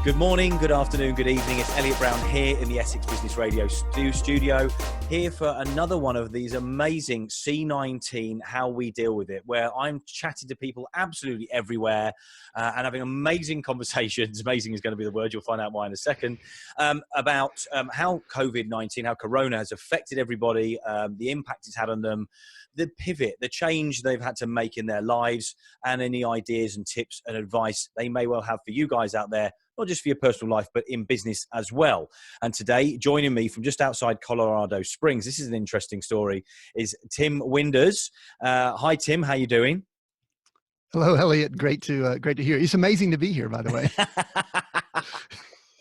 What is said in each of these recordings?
Good morning, good afternoon, good evening. It's Elliot Brown here in the Essex Business Radio studio, here for another one of these amazing C-19 How We Deal With It, where I'm chatting to people absolutely everywhere and having amazing conversations. Amazing is going to be the word, you'll find out why in a second, about how COVID-19, how Corona has affected everybody, the impact it's had on them, the pivot, the change they've had to make in their lives, and any ideas and tips and advice they may well have for you guys out there, not just for your personal life, but in business as well. And today, joining me from just outside Colorado Springs, this is an interesting story, is Tim Winders. Hi, Tim. How you doing? Hello, Elliot. Great to hear. It's amazing to be here, by the way.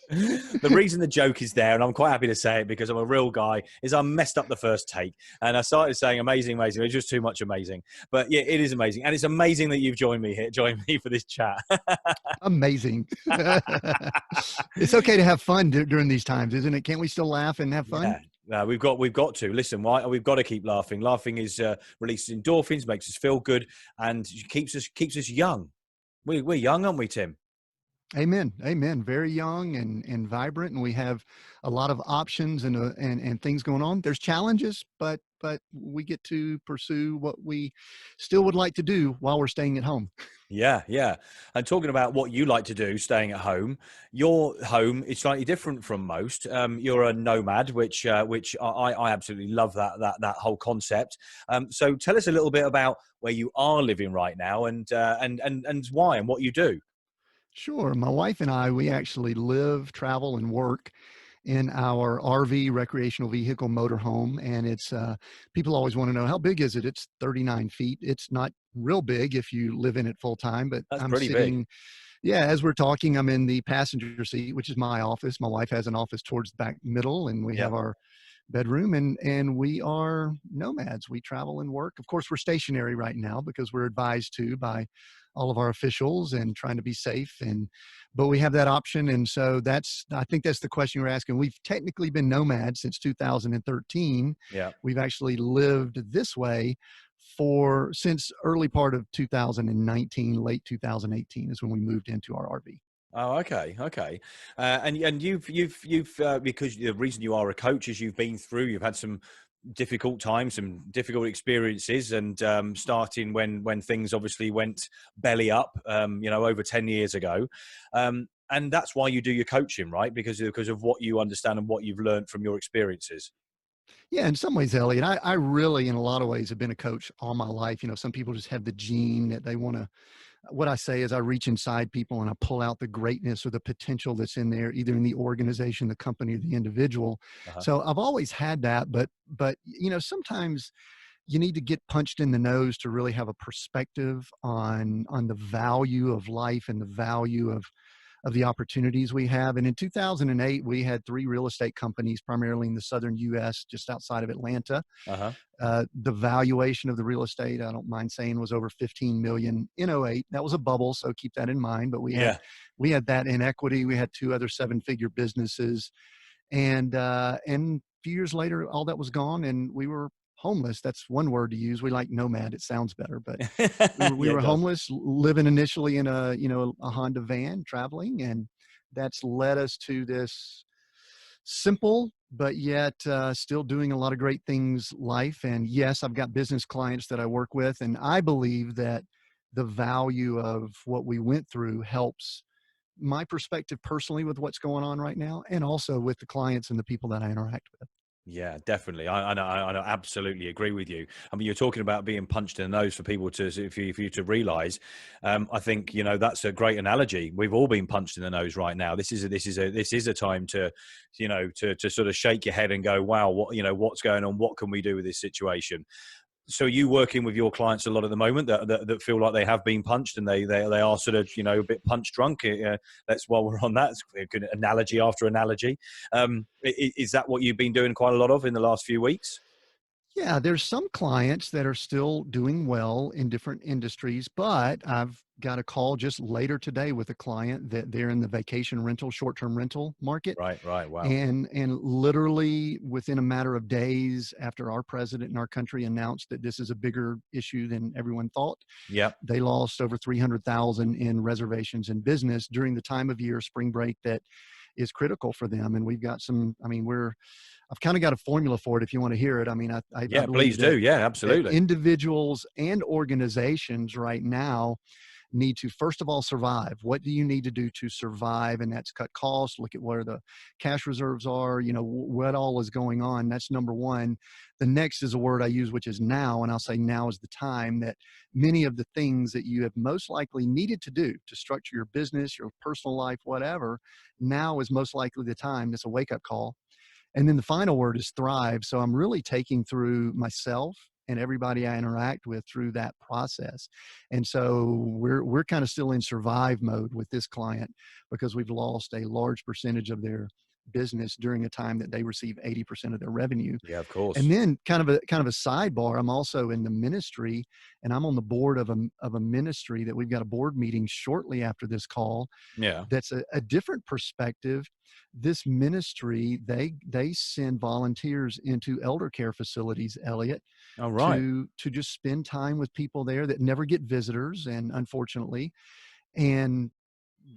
The reason the joke is there, and I'm quite happy to say it because I'm a real guy, is I messed up the first take. And I started saying amazing. It was just too much amazing. But yeah, it is amazing. And it's amazing that you've joined me for this chat. Amazing. It's okay to have fun during these times, isn't it? Can't we still laugh and have fun? Yeah. No, we've got to listen. Why we've got to keep laughing. Laughing is releases endorphins, makes us feel good, and keeps us young. We're young, aren't we, Tim? Amen. Amen. Very young and vibrant, and we have a lot of options and things going on. There's challenges, but we get to pursue what we still would like to do while we're staying at home. Yeah. And talking about what you like to do, staying at home, your home is slightly different from most. You're a nomad, which I absolutely love that whole concept. So tell us a little bit about where you are living right now, and why and what you do. Sure. My wife and I, we actually live, travel, and work in our RV recreational vehicle motorhome. And it's, people always want to know, how big is it? It's 39 feet. It's not real big if you live in it full time, but That's I'm pretty sitting, big. yeah, as we're talking, I'm in the passenger seat, which is my office. My wife has an office towards the back middle, and we Yeah. have our bedroom, and we are nomads. We travel and work. Of course, we're stationary right now because we're advised to by all of our officials and trying to be safe, but we have that option. And so I think that's the question you're asking. We've technically been nomads since 2013. Yeah. We've actually lived this way since early part of 2019, late 2018 is when we moved into our RV. Oh, okay. And you've because the reason you are a coach is you've had some difficult times, some difficult experiences, and starting when things obviously went belly up, over 10 years ago. And that's why you do your coaching, right? Because of what you understand and what you've learned from your experiences. Yeah, in some ways, Elliot, I really, in a lot of ways, have been a coach all my life. Some people just have the gene that they want to. What I say is I reach inside people and I pull out the greatness or the potential that's in there, either in the organization, the company, or the individual. Uh-huh. So I've always had that, but sometimes you need to get punched in the nose to really have a perspective on the value of life and the value of the opportunities we have. And in 2008, we had 3 real estate companies, primarily in the southern U.S., just outside of Atlanta. Uh-huh. The valuation of the real estate, I don't mind saying, was over 15 million in '08. That was a bubble, so keep that in mind. But we had that in equity. We had 2 other 7-figure businesses, and a few years later, all that was gone, and we were homeless. That's one word to use. We like Nomad. It sounds better, but we were homeless, living initially in a Honda van, traveling, and that's led us to this simple but yet still doing a lot of great things life. And yes, I've got business clients that I work with, and I believe that the value of what we went through helps my perspective personally with what's going on right now, and also with the clients and the people that I interact with. Yeah, definitely. I know, absolutely agree with you. I mean, you're talking about being punched in the nose for people for you to realize. I think, that's a great analogy. We've all been punched in the nose right now. This is a time to, to sort of shake your head and go, wow, what's going on? What can we do with this situation? So you working with your clients a lot at the moment that feel like they have been punched and they are sort of, a bit punch drunk. That's while we're on that, it's a good analogy after analogy. Is that what you've been doing quite a lot of in the last few weeks? Yeah, there's some clients that are still doing well in different industries, but I've got a call just later today with a client that they're in the vacation rental, short-term rental market. Right, right. Wow. And literally within a matter of days after our president in our country announced that this is a bigger issue than everyone thought, Yep. they lost over 300,000 in reservations in business during the time of year, spring break, that is critical for them. And we've got some, I mean, I've kind of got a formula for it if you want to hear it. I mean, I Yeah, please believe do. that Yeah, absolutely. individuals and organizations right now need to first of all survive. What do you need to do to survive? And that's cut costs, look at where the cash reserves are, you know, what all is going on. That's number one. The next is a word I use, which is now. And I'll say now is the time that many of the things that you have most likely needed to do to structure your business, your personal life, whatever, now is most likely the time. It's a wake up call. And then the final word is thrive. So I'm really taking through myself and everybody I interact with through that process. And so we're kind of still in survive mode with this client because we've lost a large percentage of their business during a time that they receive 80% of their revenue. Yeah, of And course. then kind of a sidebar, I'm also in the ministry, and I'm on the board of a ministry that we've got a board meeting shortly after this call. Yeah. That's a different perspective. This ministry, they send volunteers into elder care facilities, Elliot, All right. to just spend time with people there that never get visitors, and unfortunately, and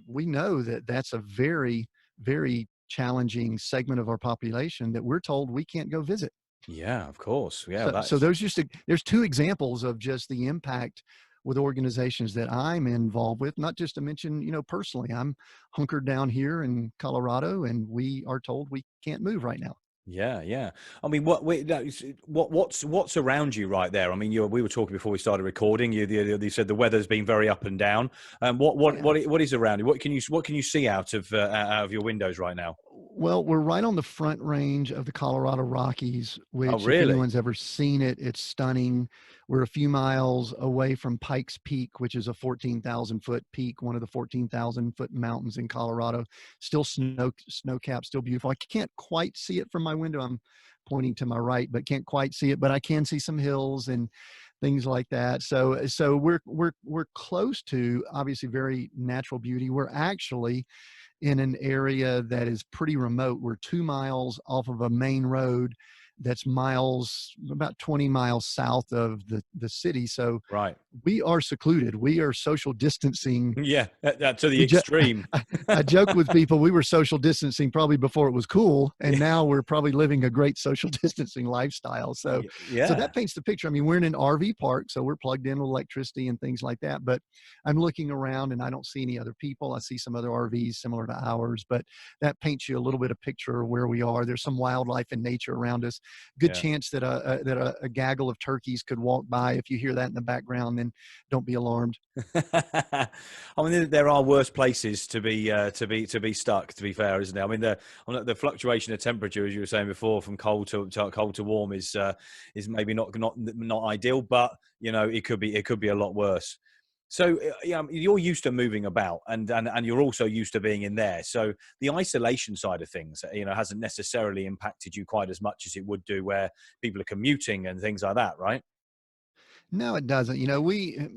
we know that that's a very, very challenging segment of our population that we're told we can't go visit. Yeah, of course. Yeah, So that's there's two examples of just the impact with organizations that I'm involved with, not just to mention, you know, personally, I'm hunkered down here in Colorado and we are told we can't move right now. yeah, yeah. I mean, what's around you right there? I mean, we were talking before we started recording. You said the weather's been very up and down. Oh yeah. What is around you? What can you see out of your windows right now? Well, we're right on the front range of the Colorado Rockies, Oh, which if really? anyone's ever seen it, it's stunning. We're a few miles away from Pikes Peak, which is a 14,000 foot peak, one of the 14,000 foot mountains in Colorado. Still snow capped, still beautiful. I can't quite see it from my window. I'm pointing to my right, but can't quite see it, but I can see some hills and things like that. So we're close to obviously very natural beauty. We're actually in an area that is pretty remote. We're 2 miles off of a main road that's about 20 miles south of the city. So Right. we are secluded. We are social distancing. Yeah, to the We ju- extreme. I joke with people, we were social distancing probably before it was cool, and now we're probably living a great social distancing lifestyle. So Yeah. that paints the picture. I mean, we're in an RV park, so we're plugged in with electricity and things like that. But I'm looking around and I don't see any other people. I see some other RVs similar to ours, but that paints you a little bit of picture of where we are. There's some wildlife and nature around us. Good Yeah. chance that a gaggle of turkeys could walk by. If you hear that in the background, then don't be alarmed. I mean, there are worse places to be stuck. To be fair, isn't there? I mean, the fluctuation of temperature, as you were saying before, from cold to warm is maybe not ideal, but you know, it could be a lot worse. So yeah, you're used to moving about, and you're also used to being in there. So the isolation side of things, you know, hasn't necessarily impacted you quite as much as it would do where people are commuting and things like that, right? No, it doesn't. You know,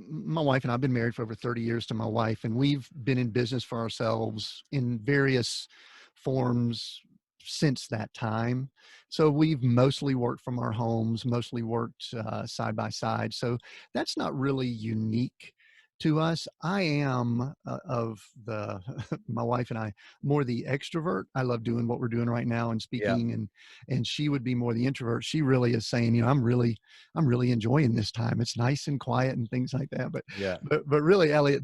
my wife and I've been married for over 30 years to my wife, and we've been in business for ourselves in various forms since that time. So we've mostly worked from our homes, mostly worked side by side. So that's not really unique to us. I am of the, my wife and I, more the extrovert. I love doing what we're doing right now and Yeah, speaking, and she would be more the introvert. She really is saying, you know, I'm really enjoying this time. It's nice and quiet and things like that. But yeah. but really, Elliot,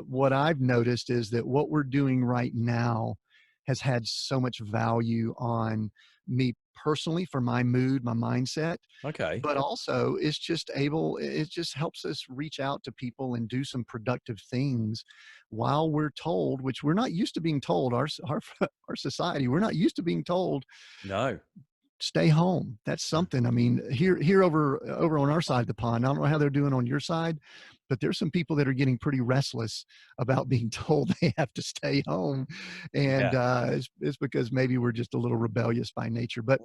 what I've noticed is that what we're doing right now has had so much value on me personally for my mood, my mindset, Okay. but also it just helps us reach out to people and do some productive things while we're told, which we're not used to being told, our society, we're not used to being told No. stay home. That's something. I mean, here over on our side of the pond, I don't know how they're doing on your side, but there's some people that are getting pretty restless about being told they have to stay home. And Yeah. it's because maybe we're just a little rebellious by nature, but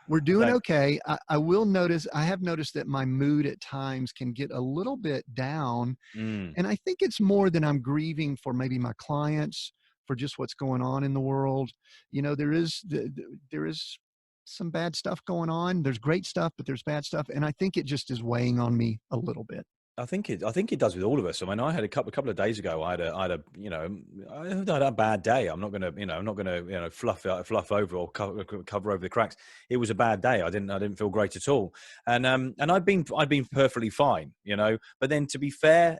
we're I doing don't. okay. I have noticed that my mood at times can get a little bit down, Mm. and I think it's more than I'm grieving for maybe my clients, for just what's going on in the world. There is some bad stuff going on. There's great stuff, but there's bad stuff. And I think it just is weighing on me a little bit. I think it does with all of us. I mean, I had a couple of days ago. I had a bad day. I'm not gonna, fluff over or cover over the cracks. It was a bad day. I didn't feel great at all. And I've been perfectly fine, But then, to be fair,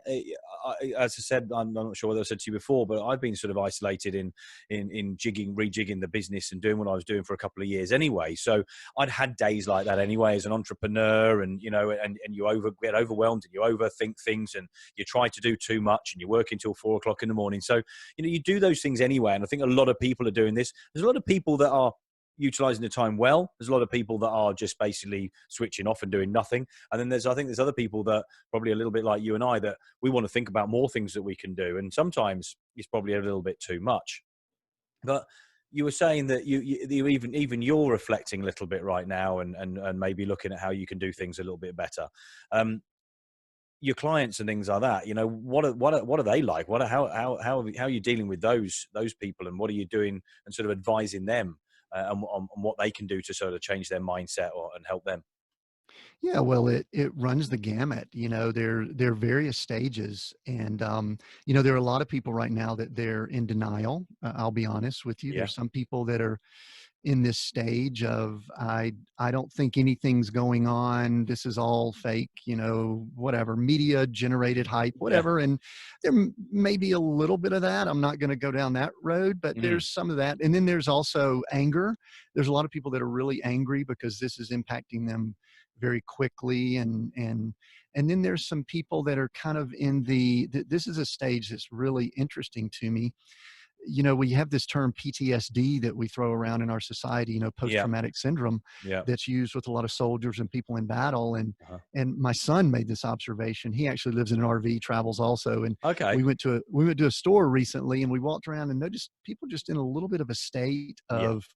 as I said, I'm not sure whether I said to you before, but I've been sort of isolated in rejigging the business and doing what I was doing for a couple of years anyway. So I'd had days like that anyway as an entrepreneur, and and you get overwhelmed and you overthink things and you try to do too much and you work until 4 o'clock in the morning. So you do those things anyway, and I think a lot of people are doing this. There's a lot of people that are utilizing the time well. There's a lot of people that are just basically switching off and doing nothing. And then I think there's other people that probably a little bit like you and I, that we want to think about more things that we can do. And sometimes it's probably a little bit too much. But you were saying that you even you're reflecting a little bit right now, and maybe looking at how you can do things a little bit better. Your clients and things like that, what are they like? How are you dealing with those people, and what are you doing and sort of advising them on what they can do to sort of change their mindset and help them? Yeah, well, it runs the gamut. There are various stages, and there are a lot of people right now that they're in denial. I'll be honest with you. Yeah, There's some people that are in this stage of I don't think anything's going on. This is all fake, whatever, media generated hype, yeah, whatever. And there may be a little bit of that. I'm not going to go down that road, but mm, there's some of that. And then there's also anger. There's a lot of people that are really angry because this is impacting them very quickly. And then there's some people that are kind of in this is a stage that's really interesting to me. We have this term PTSD that we throw around in our society, yeah, post-traumatic syndrome, yeah. that's used with a lot of soldiers and people in battle. And Uh-huh. and my son made this observation. He actually lives in an RV, travels also. And Okay. we went to a store recently, and we walked around and noticed people just in a little bit of a state Yeah. of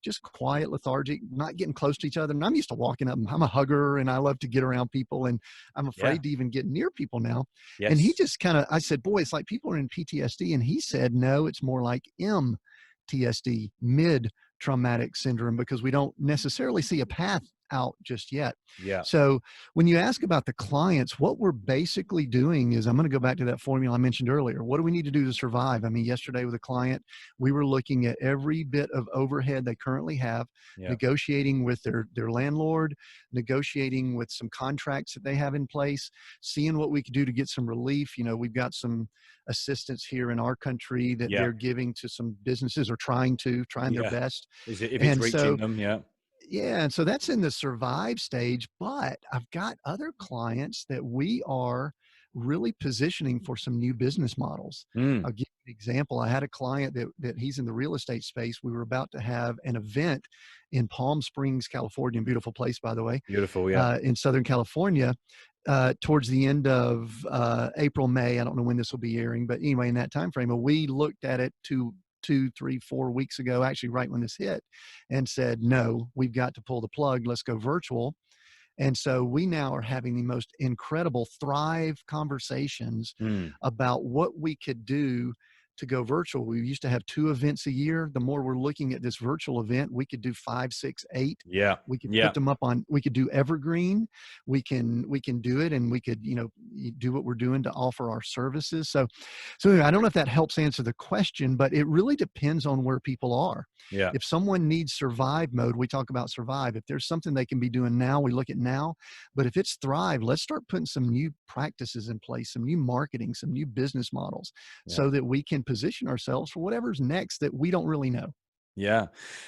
just quiet, lethargic, not getting close to each other. And I'm used to walking up. I'm a hugger and I love to get around people, and I'm Yeah. afraid to even get near people now. And he Yes. just I said, boy, it's like people are in PTSD. And he said, no, it's more like MTSD, mid traumatic syndrome, because we don't necessarily see a path out just yet. Yeah. So when you ask about the clients, what we're basically doing is, I'm going to go back to that formula I mentioned earlier. What do we need to do to survive? I mean, yesterday with a client, we were looking at every bit of overhead they currently have, Yeah. negotiating with their landlord, negotiating with some contracts that they have in place, seeing what we could do to get some relief. We've got some assistance here in our country that Yeah. they're giving to some businesses, or trying their Yeah. best. Is it if it's And reaching so them? Yeah. yeah, and so that's in the survive stage, but I've got other clients that we are really positioning for some new business models. Mm. I'll give you an example. I had a client that he's in the real estate space. We were about to have an event in Palm Springs, California, beautiful place, by the way, Beautiful. Yeah. in Southern California, towards the end of April, May. I don't know when this will be airing, but anyway, in that time frame, we looked at it 2, 3, 4 weeks ago, actually right when this hit, and said, no, we've got to pull the plug. Let's go virtual. And so we now are having the most incredible Thrive conversations Mm. about what we could do to go virtual. We used to have 2 events a year. The more we're looking at this virtual event, we could do 5, 6, 8. Yeah. We could Yeah. put them up on, we could do evergreen. We can do it, and we could, do what we're doing to offer our services. So anyway, I don't know if that helps answer the question, but it really depends on where people are. Yeah. If someone needs survive mode, we talk about survive. If there's something they can be doing now, we look at now. But if it's thrive, let's start putting some new practices in place, some new marketing, some new business models, Yeah. so that we can position ourselves for whatever's next that we don't really know. Yeah,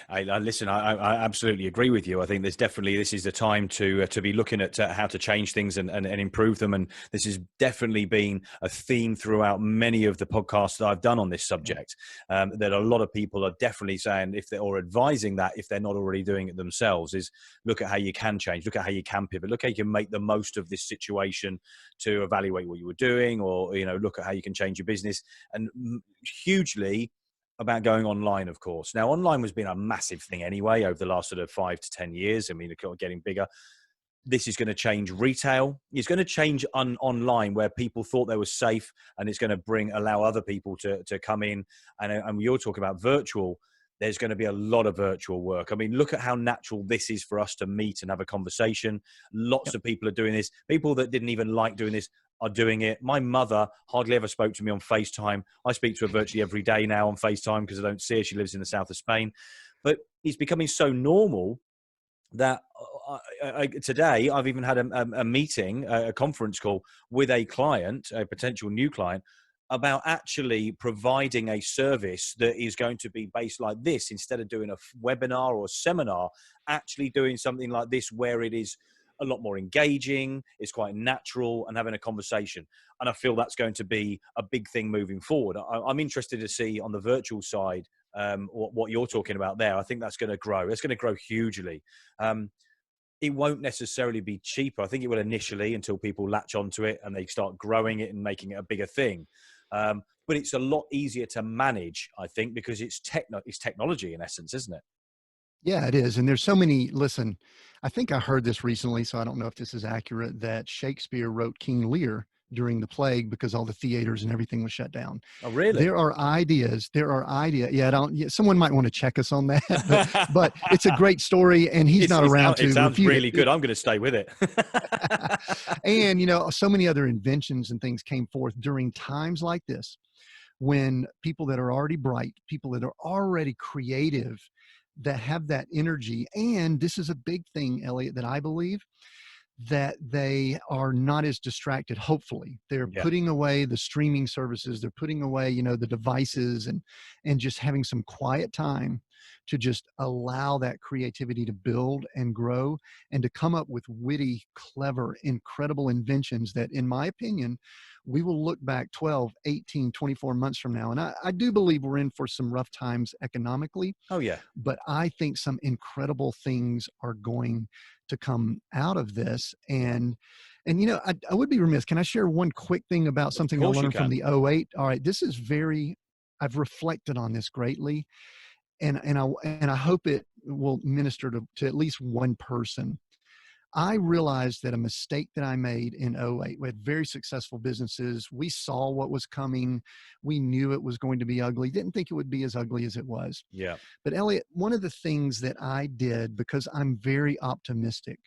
I listen. I absolutely agree with you. I think this is the time to be looking at how to change things and improve them. And this has definitely been a theme throughout many of the podcasts that I've done on this subject. That a lot of people are definitely saying, if they're or advising that if they're not already doing it themselves, is look at how you can change, look at how you can pivot, look how you can make the most of this situation to evaluate what you were doing, or look at how you can change your business. And hugely about going online, of course. Now, online has been a massive thing anyway over the last sort of 5 to 10 years. I mean, it's getting bigger. This is going to change retail. It's going to change online, where people thought they were safe, and it's going to allow other people to come in. And you're talking about virtual. There's going to be a lot of virtual work. I mean, look at how natural this is for us to meet and have a conversation. Lots of people are doing this. People that didn't even like doing this are doing it. My mother hardly ever spoke to me on FaceTime. I speak to her virtually every day now on FaceTime because I don't see her. She lives in the south of Spain. But it's becoming so normal that today I've even had a meeting, a conference call with a client, a potential new client, about actually providing a service that is going to be based like this. Instead of doing a webinar or a seminar, actually doing something like this, where it is a lot more engaging, it's quite natural, and having a conversation. And I feel that's going to be a big thing moving forward. I'm interested to see on the virtual side what you're talking about there. I think that's going to grow. It's going to grow hugely. It won't necessarily be cheaper. I think it will initially, until people latch onto it and they start growing it and making it a bigger thing. But it's a lot easier to manage, I think, because it's technology in essence, isn't it? Yeah, it is. And there's so many, listen, I think I heard this recently, so I don't know if this is accurate, that Shakespeare wrote King Lear during the plague because all the theaters and everything was shut down. Oh, really? There are ideas. Yeah, I don't, yeah, someone might want to check us on that, but it's a great story, and he's not around it to sounds refute really good. I'm going to stay with it. And, so many other inventions and things came forth during times like this, when people that are already bright, people that are already creative, that have that energy. And this is a big thing, Elliot, that I believe, that they are not as distracted. Hopefully they're Yeah. putting away the streaming services, they're putting away, the devices, and just having some quiet time to just allow that creativity to build and grow, and to come up with witty, clever, incredible inventions that, in my opinion, we will look back 12, 18, 24 months from now. And I do believe we're in for some rough times economically, Oh, yeah. but I think some incredible things are going to come out of this. And I would be remiss. Can I share one quick thing about Of something I course you learned from can. the '08? All right, this is I've reflected on this greatly, and I hope it will minister to at least one person. I realized that a mistake that I made in '08, we had very successful businesses. We saw what was coming. We knew it was going to be ugly. Didn't think it would be as ugly as it was. Yeah. But Elliot, one of the things that I did, because I'm very optimistic,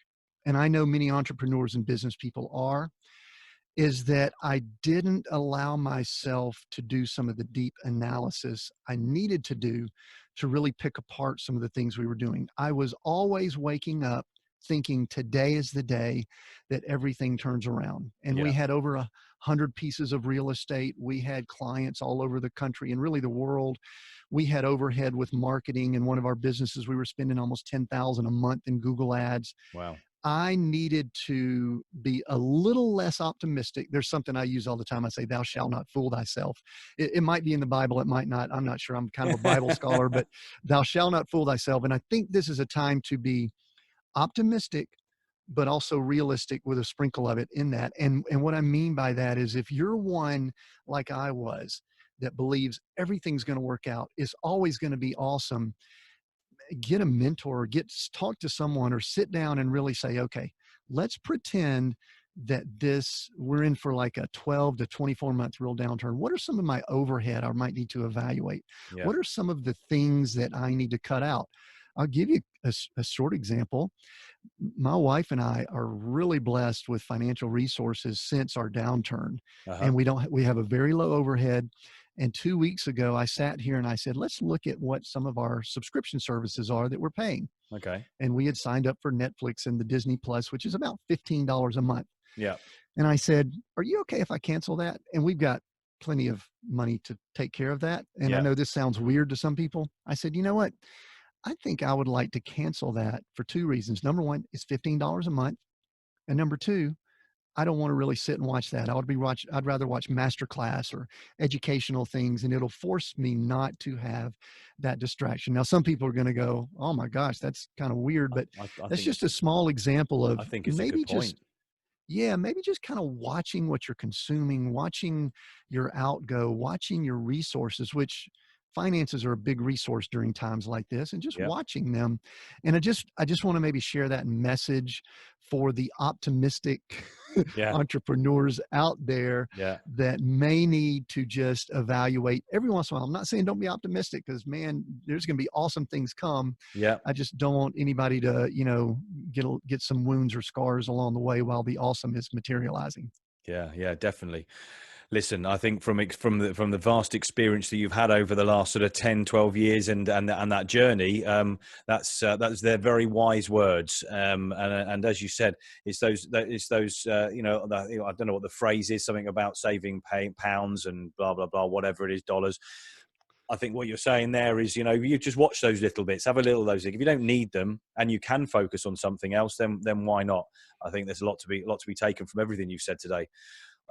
and I know many entrepreneurs and business people are, is that I didn't allow myself to do some of the deep analysis I needed to do to really pick apart some of the things we were doing. I was always waking up thinking today is the day that everything turns around. And we Yeah. had over 100 pieces of real estate. We had clients all over the country and really the world. We had overhead with marketing. In one of our businesses, we were spending almost 10,000 a month in Google ads. Wow. I needed to be a little less optimistic. There's something I use all the time. I say, thou shalt not fool thyself. It might be in the Bible. It might not. I'm not sure. I'm kind of a Bible scholar, but thou shalt not fool thyself. And I think this is a time to be optimistic, but also realistic with a sprinkle of it in that. And what I mean by that is, if you're one like I was that believes everything's going to work out, is always going to be awesome, get a mentor, talk to someone, or sit down and really say, okay, let's pretend that we're in for like a 12 to 24 month real downturn. What are some of my overhead I might need to evaluate? Yeah. What are some of the things that I need to cut out? I'll give you a short example. My wife and I are really blessed with financial resources since our downturn, Uh-huh. and we have a very low overhead. And 2 weeks ago, I sat here and I said, let's look at what some of our subscription services are that we're paying. Okay. And we had signed up for Netflix and the Disney Plus, which is about $15 a month. Yeah. And I said, are you okay if I cancel that? And we've got plenty of money to take care of that. And I Yeah. know this sounds weird to some people. I said, you know what? I think I would like to cancel that for two reasons. Number one, it's $15 a month. And number two, I don't want to really sit and watch that. I'd rather watch masterclass or educational things, and it'll force me not to have that distraction. Now, some people are going to go, "Oh my gosh, that's kind of weird," but I that's think just a small example I of think it's a good maybe point. just yeah, maybe just kind of watching what you're consuming, watching your outgo, watching your resources, which finances are a big resource during times like this, and just Yeah. watching them. And I just want to maybe share that message for the optimistic Yeah. entrepreneurs out there Yeah. that may need to just evaluate every once in a while. I'm not saying don't be optimistic, because man, there's going to be awesome things come. Yeah. I just don't want anybody to, get some wounds or scars along the way while the awesome is materializing. Yeah, yeah, definitely. Listen, I think from the vast experience that you've had over the last sort of 10, 12 years and that journey, that's their very wise words. And as you said, it's those I don't know what the phrase is, something about saving pounds and blah blah blah, whatever it is, dollars. I think what you're saying there is, you just watch those little bits, have a little of those. If you don't need them and you can focus on something else, then why not? I think there's a lot to be taken from everything you've said today.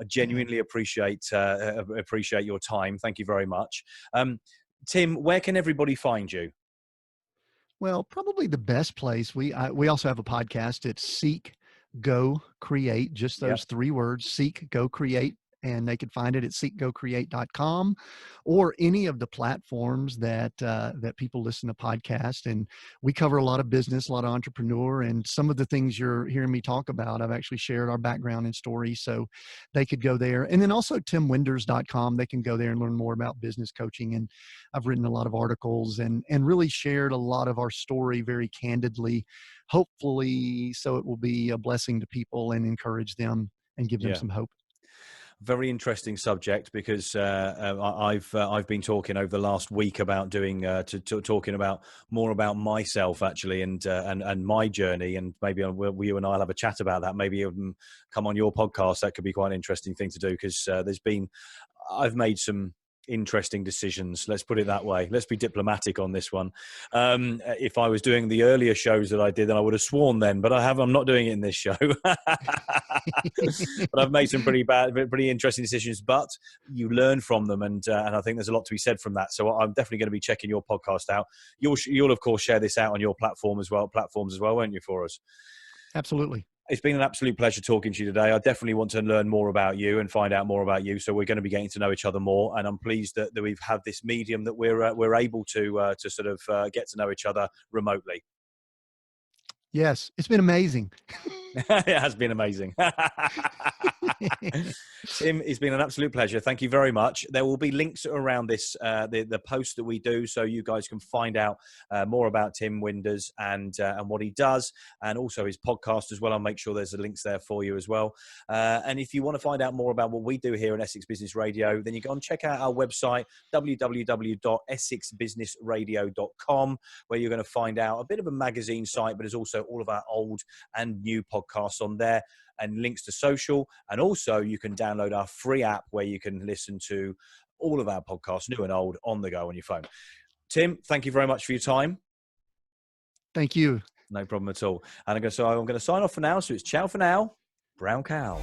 I Yeah. genuinely appreciate your time. Thank you very much. Tim, where can everybody find you? Well, probably the best place. We also have a podcast. It's Seek, Go, Create. Just Yep. those three words: Seek, Go, Create. And they can find it at seekgocreate.com or any of the platforms that people listen to podcasts. And we cover a lot of business, a lot of entrepreneur, and some of the things you're hearing me talk about, I've actually shared our background and story, so they could go there. And then also timwinders.com. They can go there and learn more about business coaching. And I've written a lot of articles and really shared a lot of our story very candidly, hopefully, so it will be a blessing to people and encourage them and give them Yeah. some hope. Very interesting subject, because I've been talking over the last week about talking about more about myself actually, and my journey, and maybe you and I'll have a chat about that. Maybe come on your podcast. That could be quite an interesting thing to do, because I've made some interesting decisions. Let's put it that way. Let's be diplomatic on this one. If I was doing the earlier shows that I did, then I would have sworn then, but I'm not doing it in this show. But I've made some pretty interesting decisions, but you learn from them. And I think there's a lot to be said from that. So I'm definitely going to be checking your podcast out. You'll of course share this out on your platforms as well, won't you, for us? Absolutely. It's been an absolute pleasure talking to you today. I definitely want to learn more about you and find out more about you. So we're going to be getting to know each other more, and I'm pleased that we've had this medium that we're able to sort of get to know each other remotely. Yes, it's been amazing. It has been amazing. Tim, it's been an absolute pleasure. Thank you very much. There will be links around this, the post that we do, so you guys can find out more about Tim Winders and what he does, and also his podcast as well. I'll make sure there's links there for you as well. And if you want to find out more about what we do here in Essex Business Radio, then you go and check out our website, www.essexbusinessradio.com, where you're going to find out a bit of a magazine site, but there's also all of our old and new podcasts on there, and links to social. And also you can download our free app where you can listen to all of our podcasts, new and old, on the go on your phone. Tim, thank you very much for your time. Thank you. No problem at all. And I'm going to sign off for now. So it's ciao for now. Brown cow.